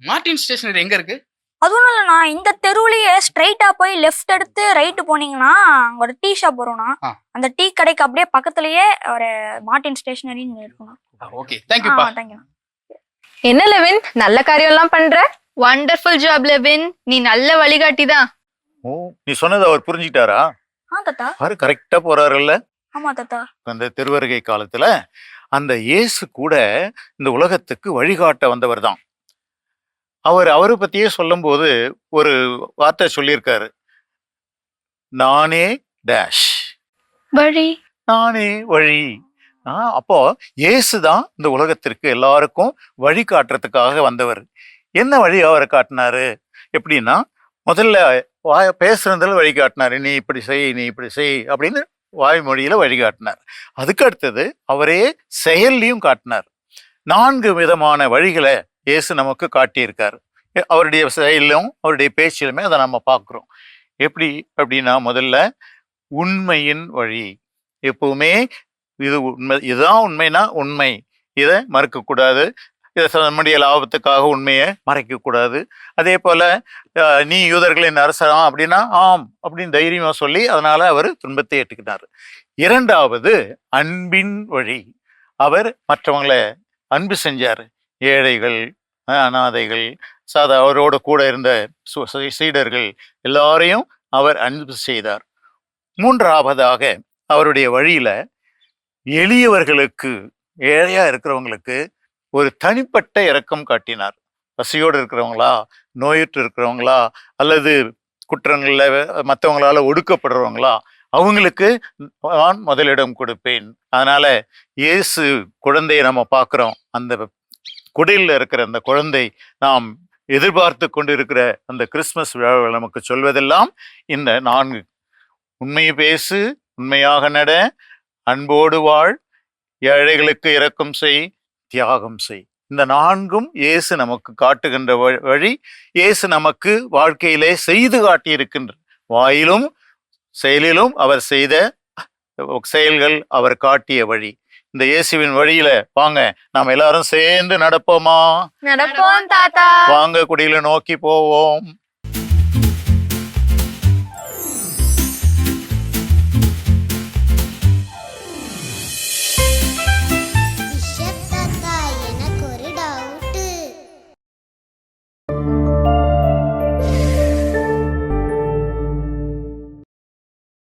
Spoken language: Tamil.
மார்டின் ஸ்டேஷனரி எங்க இருக்கு? அதுவும் இல்லைண்ணா, இந்த தெருவுலயே ஸ்ட்ரைட்டா போய் லெஃப்ட் எடுத்து ரைட்டு போனீங்கன்னா அங்க ஒரு டீ ஷாப் வரும்ண்ணா. ஆ. அந்த டீ கடைக்கு அப்படியே பக்கத்துலயே ஒரு மார்டின் ஸ்டேஷனரின்னு இருக்குண்ணா. ஓகே, தேங்க்யூப்பா. தேங்க்யூண்ணா. என்ன லெவின், நல்ல காரியம் எல்லாம் பண்ற. வண்டர்ஃபுல் ஜாப் லெவின், நீ நல்ல வழிகாட்டி தான். ஓ, நீ சொன்னதை அவர் புரிஞ்சுக்கிட்டாரா? தாத்தா. அவரு கரெக்டா போறாருல்ல. ஆமா தாத்தா. அந்த திருவருகை காலத்துல அந்த இயேசு கூட இந்த உலகத்துக்கு வழிகாட்ட வந்தவர் தான். அவரை பத்தியே சொல்லும் போது ஒரு வார்த்தை சொல்லியிருக்காரு, நானே டேஷ், வழி. நானே வழி. அப்போ இயேசு தான் இந்த உலகத்திற்கு எல்லாருக்கும் வழி காட்டுறதுக்காக வந்தவர். என்ன வழி அவரை காட்டினாரு? எப்படின்னா, முதல்ல பேசுறதுல வழி காட்டினாரு, நீ இப்படி செய், நீ இப்படி செய் அப்படின்னு வாய்மொழியில வழிகாட்டினார். அதுக்கு அடுத்தது அவரே செயல்லையும் காட்டினார். 4 விதமான வழிகளை இயேசு நமக்கு காட்டியிருக்காரு. அவருடைய செயலும் அவருடைய பேச்சிலுமே அதை நம்ம பார்க்குறோம். எப்படி அப்படின்னா, முதல்ல உண்மையின் வழி. எப்பவுமே இது உண்மை, இதுதான் உண்மைனா உண்மை, இதை மறுக்கக்கூடாது, இதை நம்முடைய லாபத்துக்காக உண்மையை மறைக்கக்கூடாது. அதே போல நீ யூதர்களின் அரசனா அப்படின்னா ஆம் அப்படின்னு தைரியமா சொல்லி அதனால அவர் துன்பத்தை ஏற்றுக்கிட்டார். 2வது அன்பின் வழி. அவர் மற்றவங்களை அன்பு செஞ்சார். ஏழைகள், அனாதைகள், அவரோட கூட இருந்த சீடர்கள் எல்லாரையும் அவர் அன்பு செய்தார். 3வதாக அவருடைய வழியில எளியவர்களுக்கு, ஏழையா இருக்கிறவங்களுக்கு ஒரு தனிப்பட்ட இரக்கம் காட்டினார். பசியோடு இருக்கிறவங்களா, நோயுற்று இருக்கிறவங்களா, அல்லது குற்றங்கள்ல மற்றவங்களால ஒடுக்கப்படுறவங்களா, அவங்களுக்கு நான் முதலிடம் கொடுப்பேன். அதனால இயேசு குழந்தையை நம்ம பார்க்குறோம். அந்த குடிலில் இருக்கிற அந்த குழந்தை நாம் எதிர்பார்த்து கொண்டு இருக்கிற அந்த கிறிஸ்துமஸ் விழாவில் நமக்கு சொல்வதெல்லாம் இந்த 4: உண்மையை பேசு, உண்மையாக நட, அன்போடு வாழ், ஏழைகளுக்கு இரக்கம் செய், தியாகம் செய். இந்த 4ம் இயேசு நமக்கு காட்டுகின்ற வழி. இயேசு நமக்கு வாழ்க்கையிலே செய்து காட்டியிருக்கின்ற, வாயிலும் செயலிலும் அவர் செய்த செயல்கள் அவர் காட்டிய வழி. இந்த இயேசுவின் வழியில வாங்க நாம் எல்லாரும் சேர்ந்து நடப்போமா? நடப்போம் தாத்தா. வாங்க குடியில நோக்கி போவோம்.